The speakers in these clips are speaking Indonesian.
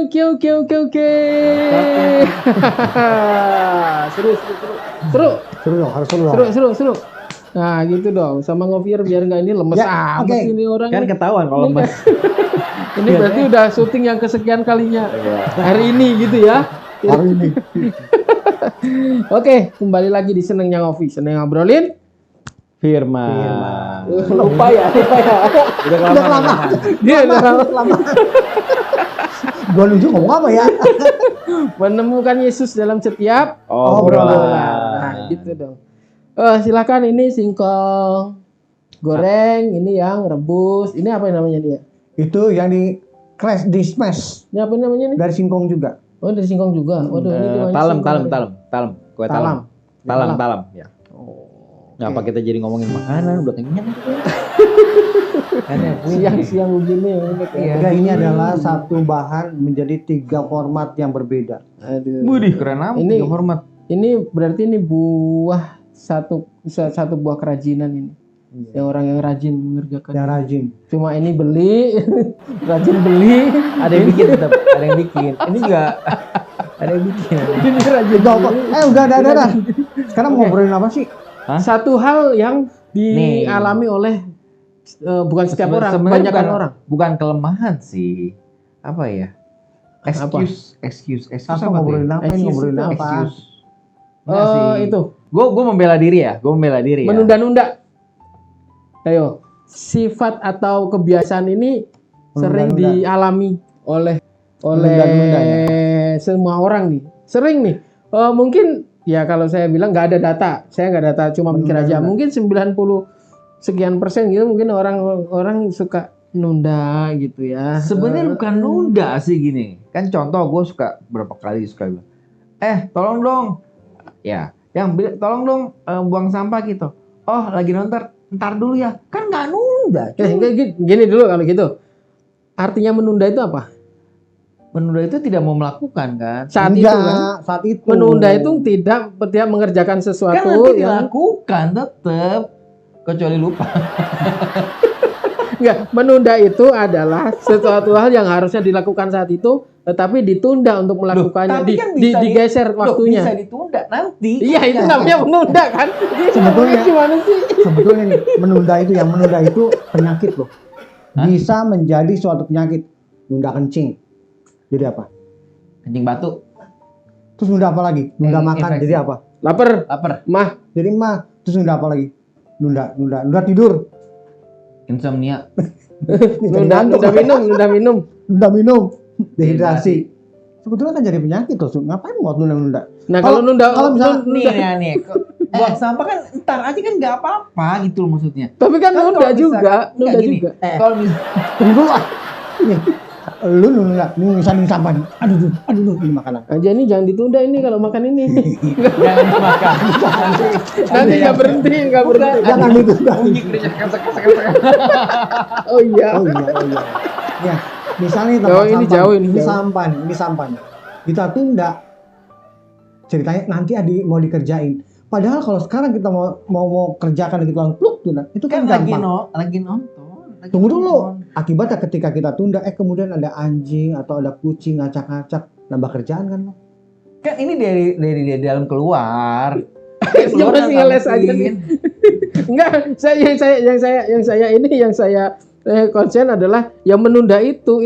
Oke. Seru. Seru. Nah, gitu dong. Sama Ngovier biar nggak ini lemes amat ini orang. Kan ketahuan kalau lemes. Ini berarti udah syuting yang kesekian kalinya hari ini gitu ya. Hari ini. Oke, kembali lagi di Senengnya Ngopi. Seneng ngobrolin Firman. Lupa ya. Udah lama. Dia udah lama. Gua nunjuk ngomong apa ya? Menemukan Yesus dalam setiap Obrolan. Nah, gitu dong. Silakan ini singkong goreng, ini yang rebus. Ini apa namanya dia? Itu yang di crash di smash. Ini apa namanya nih? Dari singkong juga. Oh, dari singkong juga. Waduh, ini gimana Talam. Kue Talam. talam. Ya. Ngapa kita jadi ngomongin makanan? Udah kenyang. Siang-siang begini. Ini adalah satu bahan menjadi 3 format yang berbeda. Aduh. Budih keren amat. Ini Tiga format. Ini berarti ini buah satu buah kerajinan ini. Yang orang yang rajin mengerjakan. Yang rajin. Cuma ini beli, rajin beli. Ada yang bikin tetap, ada yang bikin. Ini juga ada yang bikin. Ini rajin. Udah. Sekarang mau ngobrolin apa sih? Satu hal yang dialami oleh bukan setiap orang, kebanyakan orang. Bukan kelemahan sih. Apa ya? Excuse Apa ngobrolin apa? Itu. Gue membela diri ya. Menunda-nunda. Ayo, sifat atau kebiasaan ini sering dialami oleh semua orang nih. Sering nih. Mungkin ya kalau saya bilang nggak ada data. Saya nggak data, cuma mikir aja. Mungkin 90 sekian persen gitu mungkin orang suka nunda gitu ya. Sebenarnya bukan nunda sih gini. Kan contoh gue berapa kali bilang, tolong dong. Ya, tolong dong buang sampah gitu. Oh, lagi ntar dulu ya. Kan nggak nunda. Gini dulu kalau gitu. Artinya menunda itu apa? Menunda itu tidak mau melakukan kan? Saat itu. Menunda itu tidak mengerjakan sesuatu kan nanti dilakukan tetap kecuali lupa. Enggak, menunda itu adalah sesuatu hal yang harusnya dilakukan saat itu tetapi ditunda untuk melakukannya. Tapi kan bisa digeser waktunya. Bisa ditunda nanti. Iya, itu namanya menunda kan? Sebetulnya gimana sih? Sebetulnya nih, menunda itu penyakit loh. Bisa menjadi suatu penyakit. Nunda kencing. Jadi apa? Kencing batu. Terus nunda apa lagi? Nunda makan. Infeksi. Jadi apa? Lapar. Mah. Jadi mah. Terus nunda apa lagi? Nunda tidur. Insomnia. Nunda minum. Dehidrasi. Sebetulnya kan jadi penyakit loh. Ngapain mau nunda? Nah, kalau misalnya nih. Buang sampah kan ntar aja kan nggak apa-apa gitu loh maksudnya. Tapi kan nunda juga. Kalau tunggu lah. Nih. Lu nunda misalnya sampah. Aduh ini makanan. Aja ini jangan ditunda ini kalau makan ini. Jangan dimakan. Nanti nggak berhenti. Jangan ditunda. Oh iya. Ya, misalnya tempat ini sampah. jauh Ini sampah nih. Kita tunda. Ceritanya nanti mau dikerjain. Padahal kalau sekarang kita mau kerjakan gitu langsung pluk tunda. Itu kan gampang. Lagi nonton. Tunggu dulu. Akibatnya ketika kita tunda, kemudian ada anjing atau ada kucing ngacak-ngacak, nambah kerjaan kan lo? Kan ini dari dalam keluar. Ya masih ngeles aja sih. Enggak, yang saya konsen adalah yang menunda itu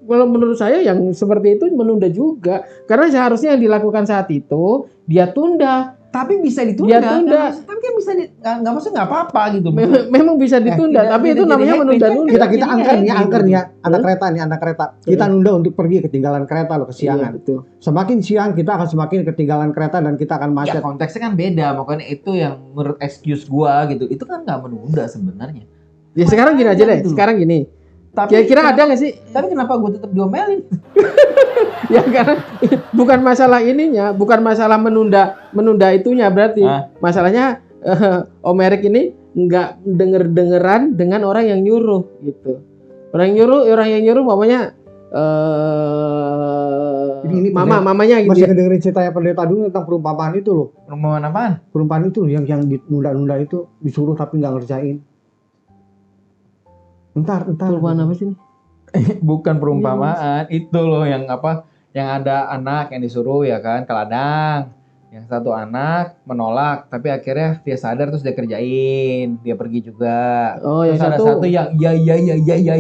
kalau menurut saya yang seperti itu menunda juga. Karena seharusnya yang dilakukan saat itu dia tunda. Tapi bisa ditunda. Tapi kan bisa nggak maksudnya nggak apa-apa gitu. Memang bisa ditunda, tapi itu namanya menunda-nunda. Kita angker nih, anak kereta. Kita nunda untuk pergi ketinggalan kereta loh kesiangan. Iya, semakin siang kita akan semakin ketinggalan kereta dan kita akan macet. Ya konteksnya kan beda, makanya itu yang menurut excuse gua gitu. Itu kan nggak menunda sebenarnya. Ya sekarang gini aja deh. Sekarang gini. Kira-kira ada nggak sih? Tapi kenapa gue tetap diomelin? Ya karena bukan masalah ininya, bukan masalah menunda itunya berarti. Masalahnya Om Erik ini nggak dengeran dengan orang yang nyuruh gitu. Orang yang nyuruh mamanya mamanya gitu. Masih dengerin ceritanya pendeta dulu tentang perumpamaan itu loh. Perumpamaan apaan? Perumpamaan itu loh yang ditunda-nunda itu disuruh tapi nggak ngerjain. Entar. Perumpamaan apa sih? Bukan perumpamaan, itu loh yang apa? Yang ada anak yang disuruh ya kan ke ladang. Yang satu anak menolak, tapi akhirnya dia sadar terus dia kerjain, dia pergi juga. Oh, Terus yang ada satu satu yang iya,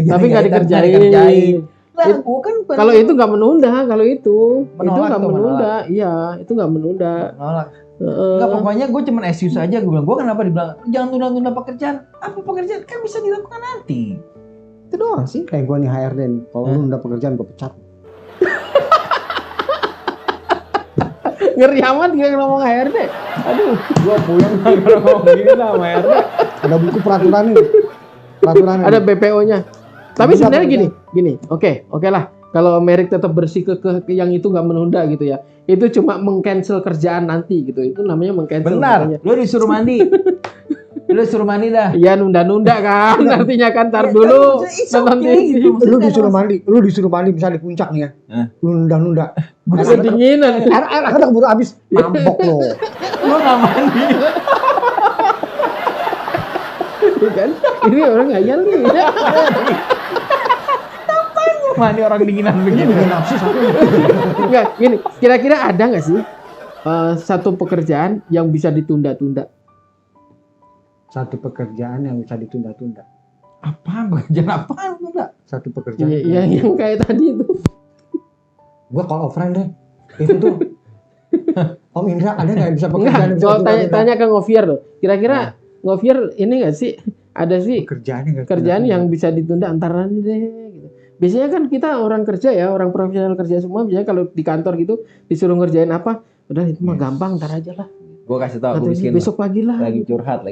tapi nggak tapi dikerjain. Lah, gua kan Kalau itu nggak menunda, kalau itu Menolak nggak tuh, menunda, iya itu nggak menunda. menolak. Heeh. Enggak, pokoknya gue cuman excuse aja. Gue bilang, gue kenapa dibilang jangan tunda-tunda pekerjaan. Apa pekerjaan kan bisa dilakukan nanti. Itu doang sih. Kayak gue nih HRD nih. Kalau lu udah pekerjaan gue pecat. Ngeri amat dia ngomong HRD. Aduh, Gue pulang kalau ngomong gini sama HRD. Ada buku peraturan ini. Peraturan ada BPO-nya. Tapi Bisa sebenarnya gini. Oke lah. Kalau Merrick tetap bersih ke yang itu nggak menunda gitu ya. Itu cuma meng-cancel kerjaan nanti gitu. Itu namanya meng-cancel. Benar. namanya. Lu disuruh mandi. Lu disuruh mandi dah. Iya nunda-nunda kan. Artinya kan tar dulu. Nonton TV. Lu disuruh mandi misalnya di puncak nih ya. Lu nunda-nunda. Gue kedinginan. Air kan keburu habis. Mampok lo. Lu nggak mandi. Kan? Ini orang ngayal nih. Mandi orang dinginan Ini begini. bikin nafsu satu. Enggak, gini. Kira-kira ada nggak sih satu pekerjaan yang bisa ditunda-tunda? Satu pekerjaan yang bisa ditunda-tunda. Apaan pekerjaan apaan enggak? Satu pekerjaan. Iya, yang kayak tadi itu. Gua call of friend deh. Itu tuh. Om Indra ada nggak yang bisa pekerjaan yang Enggak, bisa kalau ditunda-tunda? tanya ke Ngovier loh. Kira-kira Ngovier ini nggak sih? Ada sih Pekerjaan yang nggak kerjaan ditunda-tunda. yang bisa ditunda antar nanti deh. Gitu. Biasanya kan kita orang kerja ya, orang profesional kerja semua. Biasanya kalau di kantor gitu disuruh ngerjain apa, udah itu mah gampang, ntar aja lah. Gue kasih tau, gue Katanya miskin. besok pagi lah. Lagi gitu. curhat.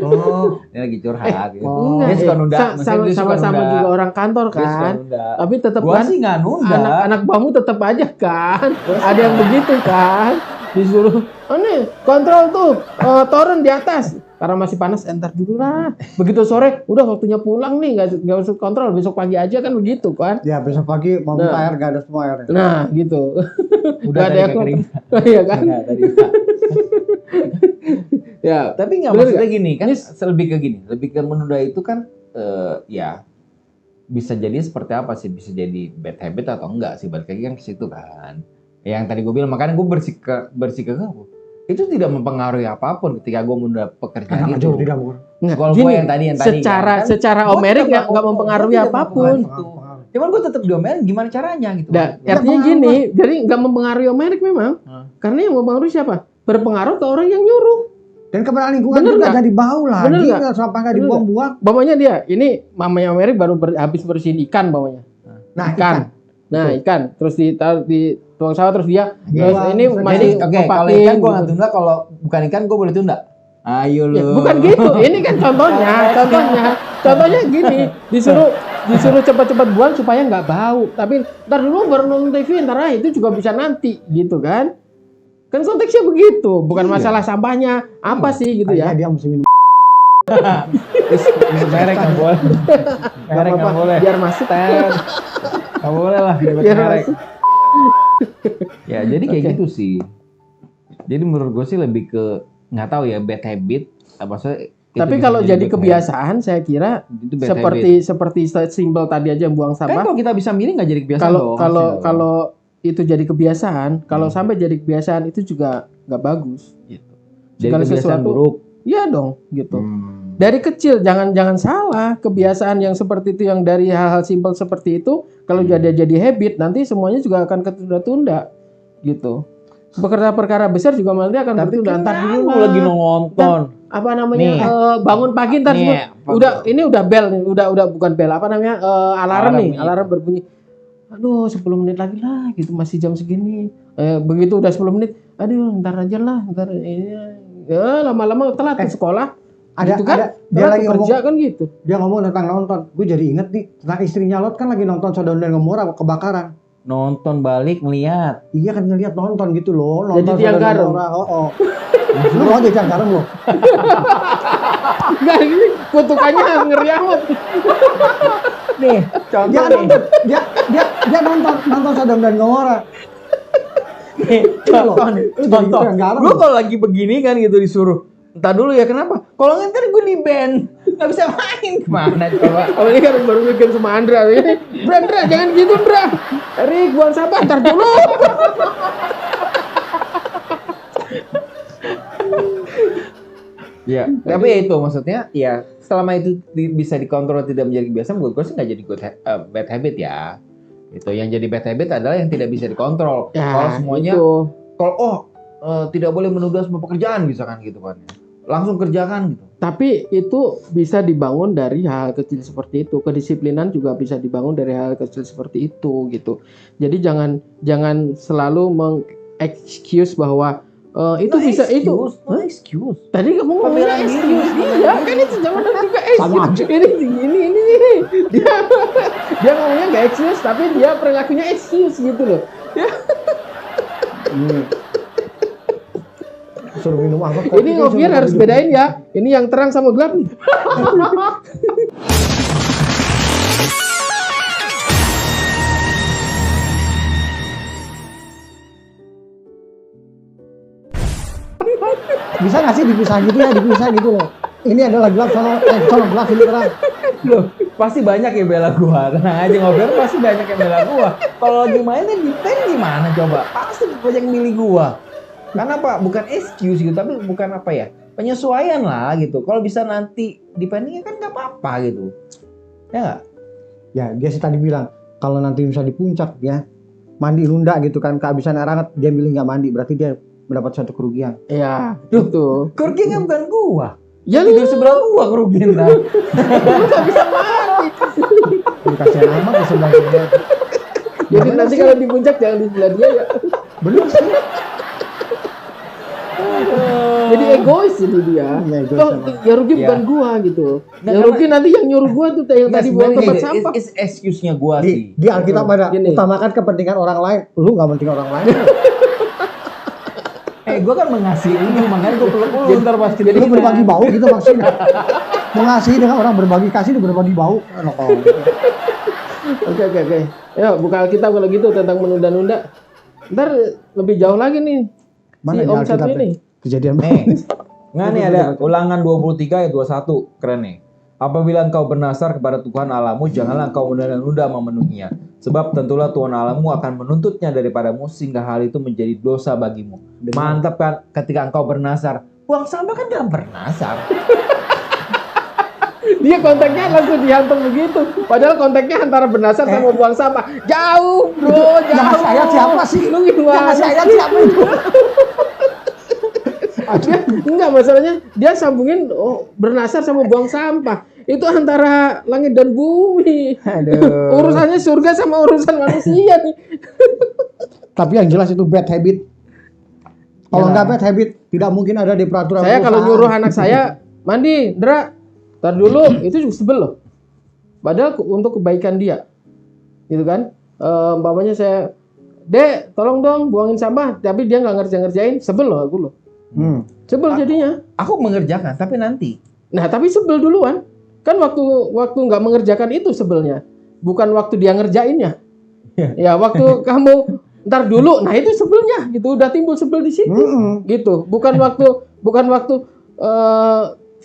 Oh, Ini lagi curhat. Gitu. Oh. Enggak, Dia suka nunda. Maksudnya dia suka sama-sama nunda. juga orang kantor Dia suka kan. nunda. Tapi tetap Gua kan sih nggak nunda. anak bamu tetap aja kan. Ada yang begitu kan. Disuruh, oh nih kontrol tuh turun di atas. Karena masih panas, entar dulu lah. Begitu sore, udah waktunya pulang nih, nggak usah kontrol, besok pagi aja kan begitu kan. ya besok pagi mau minta Nah. air nggak ada semua airnya. Nah gitu. Udah Nggak tadi yang kering. kontrol. Iya kan. Enggak, tadi enggak. Ya, Tapi nggak Bener maksudnya nggak? gini kan, Ini- lebih ke gini, lebih ke menunda itu kan, ya bisa jadi seperti apa sih? Bisa jadi bad habit atau enggak sih? Balik lagi kan ke situ kan. Yang tadi gue bilang, makanya gue bersih ke itu tidak mempengaruhi apapun ketika gue menunda pekerjaan Enak aja itu. tidak mau. nggak, Kalau gini, gue yang tadi secara gua Om Erik tetap nggak mempengaruhi gua tidak apapun. mempengaruhi itu. Cuman gue tetap diomelin gimana caranya gitu. Nah, Nggak artinya pengaruh, gini, jadi nggak mempengaruhi Om Erik memang. Karena yang mempengaruhi siapa? Berpengaruh ke orang yang nyuruh. Dan kepada lingkungan Bener juga nggak? jadi bau lah. Bener Dia nggak? sampah nggak Bener dibuang-buang. Bapaknya dia, ini mamanya Om Erik baru habis bersihin ikan bapaknya. Nah, Ikan. Nah, ikan. Terus ditaruh di tuang sawah terus dia. Iya. Terus ini Jadi, masih Oke, kalau ngepakin ikan gue nggak gitu. tunda, kalau bukan ikan gue boleh tunda. Ayo lu. Ya, bukan gitu. Ini kan contohnya gini, disuruh cepat-cepat buang supaya nggak bau. Tapi ntar dulu baru nonton TV, ntar itu juga bisa nanti, gitu kan? Kan konteksnya begitu, bukan Iya. masalah sampahnya apa sih gitu kayaknya ya? dia mesti minum. Merek nggak boleh. Merek nggak boleh. Biar masuk. Nggak boleh lah. Nyebut Biar merek. masuk. Ya jadi kayak Oke. gitu sih. Jadi menurut gue sih lebih ke nggak tahu ya bad habit. Maksudnya. itu Tapi bisa kalau jadi bad kebiasaan, saya kira habit. Itu bad habit. seperti simpel tadi aja buang Kan sampah. kalau kita bisa milih nggak jadi kebiasaan Kalau dong. kalau harusnya. kalau itu jadi kebiasaan, kalau sampai jadi kebiasaan itu juga nggak bagus. Gitu. Jadi segala kebiasaan sesuatu- buruk. Iya dong, gitu. Hmm. Dari kecil jangan salah, kebiasaan yang seperti itu yang dari hal-hal simpel seperti itu kalau jadi habit nanti semuanya juga akan ketunda-tunda gitu. Perkara-perkara besar juga nanti akan Tapi tertunda. kan Ntar dulu lu lah. lagi nonton. Apa namanya? Nih. Bangun pagi ntar Nih, semua. apa- Udah ini udah bel nih, udah bukan bel, apa namanya? Alarm nih, bunyi. alarm berbunyi. Aduh, 10 menit lagi lah, gitu masih jam segini. Begitu udah 10 menit, aduh, ntar aja lah, ntar ini. Ya, lama-lama telat ke sekolah. Ada, gitu kan? ada. Dia Telat lagi kerja kan gitu. Dia ngomong tentang nonton. Gue jadi inget nih tentang istrinya Lot kan lagi nonton Sodom dan Gomora kebakaran. Nonton balik ngeliat. Iya kan ngeliat nonton gitu loh. Jadi Nonton tiang Sodom dan garam. Gomora. Oh. Lu mau jadi tiang garam lo? Enggak, ini kutukannya ngeri amat. Nih, Dia contoh nih. nonton. Dia nonton Sodom dan Gomora. Nih, Iya loh. contoh nih. Lu jadi Contoh. tiang garam. Lu kalau lagi begini kan gitu disuruh. Entar dulu ya, kenapa? Kalau ntar gue di band, nggak bisa main gimana coba? Kalau ini kan baru bikin sama Andra ini. Andra jangan gitu Andra. Rik buang sampah ntar dulu. Ya, tapi ya itu maksudnya ya selama itu bisa dikontrol tidak menjadi kebiasaan, menurut gue sih nggak jadi bad habit ya. Itu yang jadi bad habit adalah yang tidak bisa dikontrol. Ya, kalau semuanya, itu. kalau tidak boleh menunda semua pekerjaan misalkan gitu kan, langsung kerjakan gitu. Tapi itu bisa dibangun dari hal kecil seperti itu. Kedisiplinan juga bisa dibangun dari hal kecil seperti itu gitu. Jadi jangan selalu mengexcuse bahwa itu No bisa excuse, itu. no excuse. Tadi kamu ngomongnya Pembelaan diri, excuse. pembelaan Iya, diri. kan itu zaman dulu juga Sama excuse. aja. Ini dia ngomongnya nggak excuse tapi dia perilakunya excuse gitu loh. Suruh minum apa? Ini ngopian harus bedain ya. Ini yang terang sama gelap nih. Bisa nggak sih dipisah gitu ya, dipisah gitu loh. Ini adalah gelap, sono gelap, ini terang. Loh, pasti banyak yang bela gua. Tenang aja ngobrol pasti banyak yang bela gua. Kalau lagi mainnya di pen gimana coba? Pasti banyak yang milih gua. Karena apa? Bukan excuse gitu, tapi bukan apa ya? Penyesuaian lah gitu. Kalau bisa nanti dipendingnya kan nggak apa-apa gitu. Ya nggak? Ya dia sih tadi bilang kalau nanti bisa di puncak ya mandi nunda gitu kan, kehabisan air hangat, dia milih nggak mandi, berarti dia mendapat suatu kerugian. Iya, Duh. itu. Kerugiannya bukan gua. Ya Tidur sebelah gua kerugian lah. Ini kasihan amat ke sebelah dia. Jadi nanti kalau di puncak jangan di sebelah dia ya. Bener sih. Jadi egois ini dia. Iya, egois Toh emang. yang rugi Iya. bukan gua gitu. Nah, Yang rugi nanti yang nyuruh gua tuh yang tadi buang tempat sampah. Is excuse-nya gua Di sih. Alkitab ada Gini. utamakan kepentingan orang lain, lu nggak penting orang lain. Gue kan mengasihi lu, makanya gue peluk lu ntar pas Jadi lu berbagi bau gitu maksudnya. Mengasihi dengan orang berbagi kasih dan berbagi bau. Oke. Ya, buka Alkitab kalau gitu tentang menunda-nunda. Ntar lebih jauh lagi nih. Mana si di Om Alkitab satu ya? ini. Kejadian Nih, nggak nih ada Ulangan 23 ayat 21, keren nih. Apabila engkau bernasar kepada Tuhan Allahmu, janganlah engkau menunda-nunda memenuhinya. Sebab tentulah Tuhan Allahmu akan menuntutnya daripadamu sehingga hal itu menjadi dosa bagimu. Mantap kan ketika engkau bernasar. Buang sampah kan dalam bernasar. Dia konteksnya langsung dihantam begitu. Padahal konteksnya antara bernasar sama buang sampah. Jauh, bro, jauh. Yang ngasih ayat siapa sih? Lu Yang gimana ngasih ayat sih? siapa itu? Enggak, masalahnya dia sambungin bernasar sama buang sampah. Itu antara langit dan bumi. Aduh. Urusannya surga sama urusan manusia nih. Tapi yang jelas itu bad habit. Kalau nggak bad habit, tidak mungkin ada di peraturan Saya kalau perusahaan. nyuruh anak saya mandi, Ndra, tar dulu, itu juga sebel loh. Padahal untuk kebaikan dia, gitu kan? Umpamanya saya, Dek, tolong dong buangin sampah, tapi dia nggak ngerjain, sebel loh aku loh. Sebel jadinya. Aku mengerjakan, tapi nanti. Nah, tapi sebel duluan. Kan waktu nggak mengerjakan itu sebelnya, bukan waktu dia ngerjainnya. Ya, waktu kamu ntar dulu, nah itu sebelnya, gitu udah timbul sebel di situ, gitu. Bukan waktu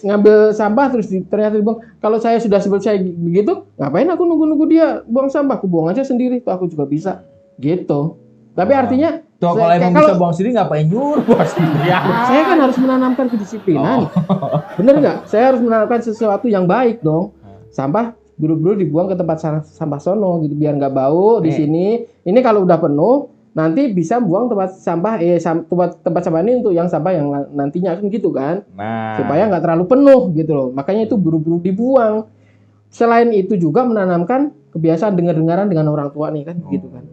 ngambil sampah terus ternyata dibuang. Kalau saya sudah sebel saya begitu, ngapain aku nunggu dia buang sampah? Aku buang aja sendiri, tuh aku juga bisa, gitu. Tapi artinya, Tuh kalau emang bisa buang sendiri ngapain nyuruh buang sendiri? saya kan harus menanamkan kedisiplinan. Bener nggak? Saya harus menanamkan sesuatu yang baik dong. Sampah buru-buru dibuang ke tempat sampah sono gitu biar nggak bau di sini. Ini kalau udah penuh nanti bisa buang tempat sampah tempat sampah ini untuk yang sampah yang nantinya kan gitu kan. Nah, Supaya nggak terlalu penuh gitu loh. Makanya itu buru-buru dibuang. Selain itu juga menanamkan kebiasaan dengar-dengaran dengan orang tua nih kan gitu kan.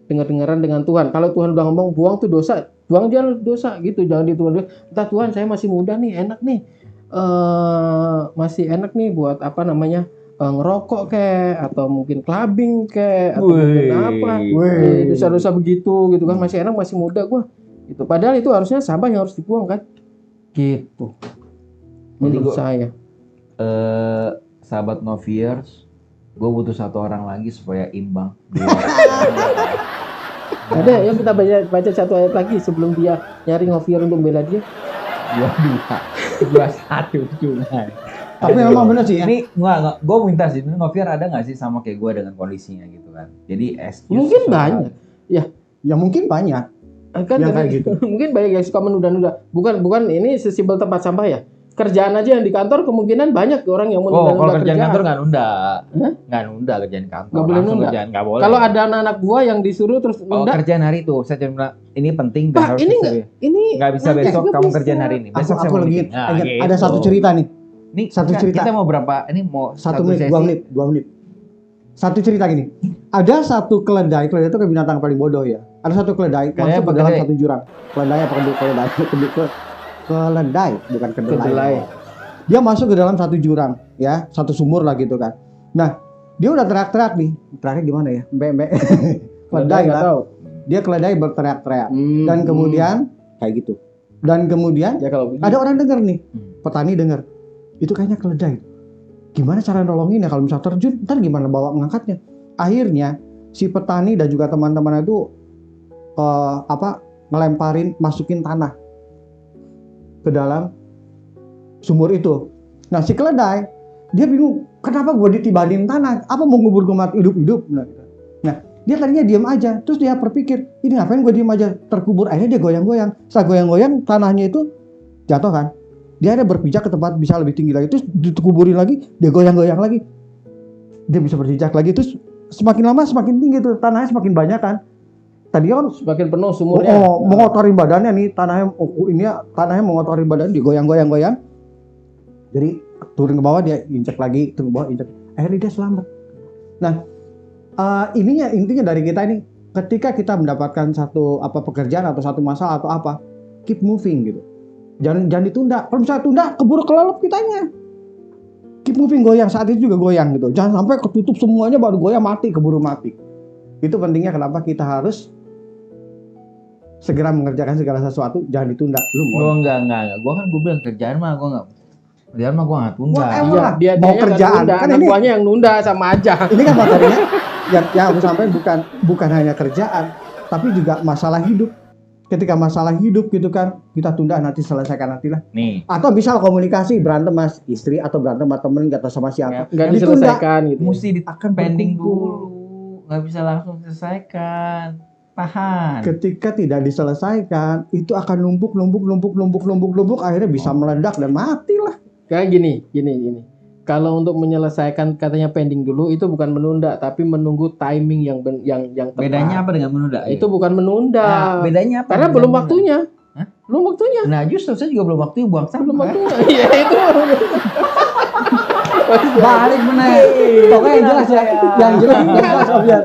Dengar-dengaran dengan Tuhan. Kalau Tuhan udah ngomong buang tuh dosa, buang dia dosa gitu. Jangan dituan. Entah Tuhan saya masih muda nih, enak nih. Masih enak nih buat apa namanya? Ngerokok kayak atau mungkin clubbing kayak atau mungkin apa. Dosa-dosa begitu gitu kan. Masih enak, masih muda gua. Gitu. Padahal itu harusnya sampah yang harus dibuang kan. Gitu. Menurut saya. Sahabat Noviers, gue butuh satu orang lagi supaya imbang. Ada, yuk kita baca satu ayat lagi sebelum dia nyari ngovier untuk bela dia. 22. 21 cuma. Tapi memang benar sih ya. Ini gue minta sih, ini Noviar ada nggak sih sama kayak gue dengan kondisinya gitu kan? Jadi excuse Mungkin banyak. Ya mungkin banyak. Kan Yang tadi, kayak gitu. mungkin banyak yang suka menunda-nunda. Bukan ini sesimpel tempat sampah ya. Kerjaan aja yang di kantor kemungkinan banyak orang yang Oh, menunda-nunda kalau kerjaan kerjaan. kantor nggak nunda. Hah? Nggak nunda kerjaan kantor. Nggak boleh Langsung nunda. Kerjaan nggak boleh. Kalau ada anak-anak gua yang disuruh terus Oh, nunda, kerjaan hari itu, saya cuma bilang, ini penting dan Pak, harus ini bisa. ini Nggak bisa nanti besok nggak kamu bisa. kerjaan hari ini. Besok saya Aku mau lagi meeting. Nah, ingat, gitu. ada satu cerita nih. Ini Satu cerita. Kita mau berapa? Ini mau 1 menit, sesi. 2 menit, 2 menit. Satu cerita gini. Ada satu keledai itu kayak binatang paling bodoh ya. Ada satu keledai Keledai masuk ke apa dalam keledai? satu jurang. Keledai apa keledai? Keledai, bukan kedelai. Kedelai. Dia masuk ke dalam satu jurang, ya, satu sumur lah gitu kan. Nah, dia udah teriak-teriak nih. Teriaknya gimana ya? Mbak. Keledai nggak kan. tahu. Dia keledai berteriak-teriak. Hmm. Dan kemudian kayak gitu. Dan kemudian Ya kalau begitu. ada orang dengar nih, Hmm. petani dengar. Itu kayaknya keledai. Gimana cara nolongin ya kalau misal terjun, ntar gimana bawa mengangkatnya? Akhirnya si petani dan juga teman-teman itu ngelemparin, masukin tanah ke dalam sumur itu. Nah si keledai dia bingung, kenapa gue ditibanin tanah? Apa mau ngubur gue mati hidup-hidup? Nah dia tadinya diam aja, terus dia berpikir, ini ngapain gue diam aja terkubur? Akhirnya dia goyang-goyang. Setelah goyang-goyang tanahnya itu jatuh kan? Dia ada berpijak ke tempat bisa lebih tinggi lagi, terus dikuburin lagi, dia goyang-goyang lagi, dia bisa berpijak lagi, terus semakin lama semakin tinggi tuh tanahnya semakin banyak kan. Tadi kan semakin penuh sumurnya. mengotori badannya nih tanahnya mengotori badan, digoyang-goyang-goyang. Jadi turun ke bawah dia injek lagi, turun ke bawah injek. Akhirnya dia selamat. Nah, intinya dari kita ini, ketika kita mendapatkan satu pekerjaan atau satu masalah atau apa, keep moving gitu. Jangan ditunda. Kalau misalnya tunda, keburu kelelep kitanya. Keep moving, goyang, saat itu juga goyang gitu. Jangan sampai ketutup semuanya baru goyang mati, keburu mati. Itu pentingnya kenapa kita harus segera mengerjakan segala sesuatu, jangan ditunda. Gue enggak. Gue kan gue bilang kerjaan mah gue nggak tunda. Wah, Iya, dia mau nggak kerjaan. nunda, Kan anak ini- buahnya yang nunda sama aja. Ini kan materinya yang aku sampaikan bukan hanya kerjaan, tapi juga masalah hidup. Ketika masalah hidup gitu kan, kita tunda, nanti selesaikan nantilah. Nih, Atau misal komunikasi, berantem mas istri atau berantem sama temen, gak tahu sama siapa. Nggak Ditunda. diselesaikan gitu. mesti di Akan pending berkumpul. dulu, nggak bisa langsung selesaikan. Tahan. Ketika tidak diselesaikan, itu akan numpuk, akhirnya bisa meledak dan matilah. Kayak gini. Kalau untuk menyelesaikan katanya pending dulu itu bukan menunda tapi menunggu timing yang tepat. Bedanya apa dengan menunda? Itu bukan menunda. Nah, bedanya apa? Karena dengan belum menunda? waktunya. Hah? Belum waktunya. Nah, justru saya juga belum waktunya buang sampah. Belum waktunya. Iya itu. Balik bener. Pokoknya yang jelas ya. Yang jelas Sofian.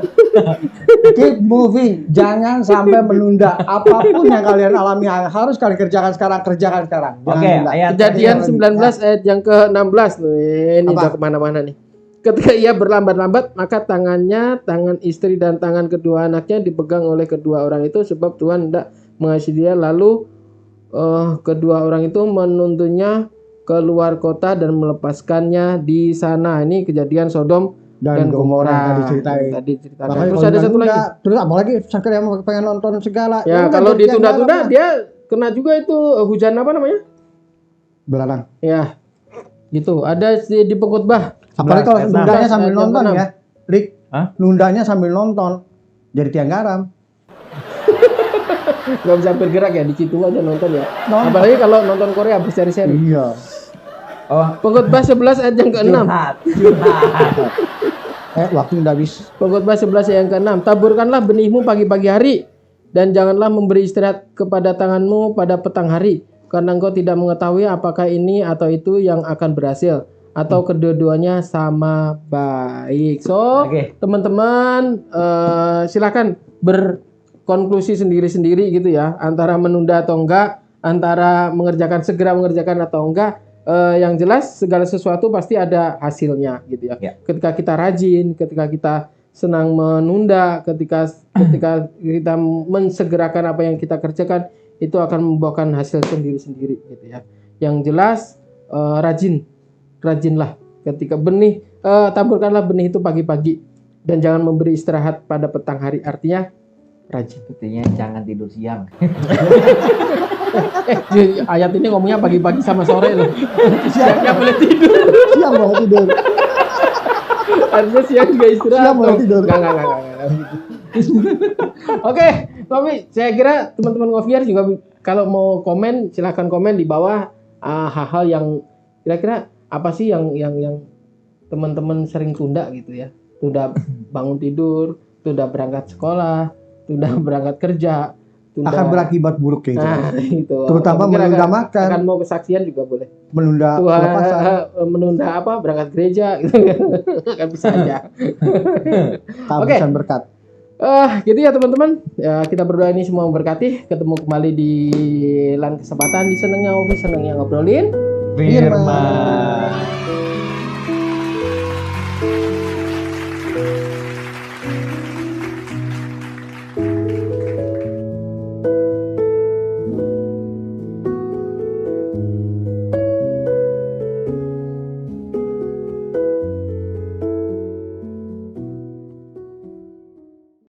Keep moving. Jangan sampai menunda. Apapun yang kalian alami harus kalian kerjakan sekarang. Jangan Oke, tunda. ayat Kejadian tadi 19 ayat yang ke-16 ini Apa? udah kemana-mana nih. Ketika ia berlambat-lambat, maka tangan istri dan tangan kedua anaknya dipegang oleh kedua orang itu sebab Tuhan tidak mengasihi dia. Lalu kedua orang itu menuntunnya keluar kota dan melepaskannya di sana. Ini kejadian Sodom dan Gomora. tadi ceritain. Tadi ceritakan. Makanya Terus kalau ada satu ditunda, lagi. terus apalagi sekarang yang pengen nonton segala. Ya, udah, kalau jangan ditunda-tunda jalan, dia kena juga itu hujan apa namanya? belarang. Ya. Gitu. Ada di pengkhotbah. Apalagi kalau 11, nundanya 16, sambil ayat yang nonton ke-6. ya, Rick. Hah? Nundanya sambil nonton, jadi tiang garam. Gak bisa bergerak ya, di situ aja nonton ya. Nonton. Apalagi kalau nonton Korea berseri-seri. Iya. Oh, Pengkhotbah 11 ayat yang ke-6. curhat. Waktu udah habis. Pengkhotbah 11 ayat yang ke-6. Taburkanlah benihmu pagi-pagi hari dan janganlah memberi istirahat kepada tanganmu pada petang hari, karena engkau tidak mengetahui apakah ini atau itu yang akan berhasil atau kedua-duanya sama baik. So, Oke. teman-teman silakan berkonklusi sendiri-sendiri gitu ya, antara menunda atau enggak, antara segera mengerjakan atau enggak. Yang jelas segala sesuatu pasti ada hasilnya gitu ya. Ya. Ketika kita rajin, ketika kita senang menunda, ketika kita mensegerakan apa yang kita kerjakan, itu akan membuahkan hasil sendiri-sendiri gitu ya. Yang jelas rajinlah ketika taburkanlah benih itu pagi-pagi dan jangan memberi istirahat pada petang hari, artinya rajin. Artinya jangan tidur siang. Ayat ini ngomongnya pagi-pagi sama sore loh. Siangnya boleh tidur. Siang boleh tidur. Harusnya siang juga istirahat. Siang boleh dong. tidur. Enggak. Oke, Mami, saya kira teman-teman Ngoviar juga kalau mau komen silahkan komen di bawah hal-hal yang kira-kira apa sih yang teman-teman sering tunda gitu ya. Tunda bangun tidur, tunda berangkat sekolah, tunda berangkat kerja, tunda Akan berakibat buruk kayak gitu. Nah, itu. Terutama Mungkin menunda makan. Akan mau kesaksian juga boleh. Menunda pelepasan. Menunda apa? Berangkat gereja gitu. Kan bisa aja. Kehabisan berkat. Gitu ya teman-teman. Ya, kita berdoa ini semua memberkati. Ketemu kembali di lain kesempatan di Senengnya Ngopi, Senengnya Ngobrolin Firman.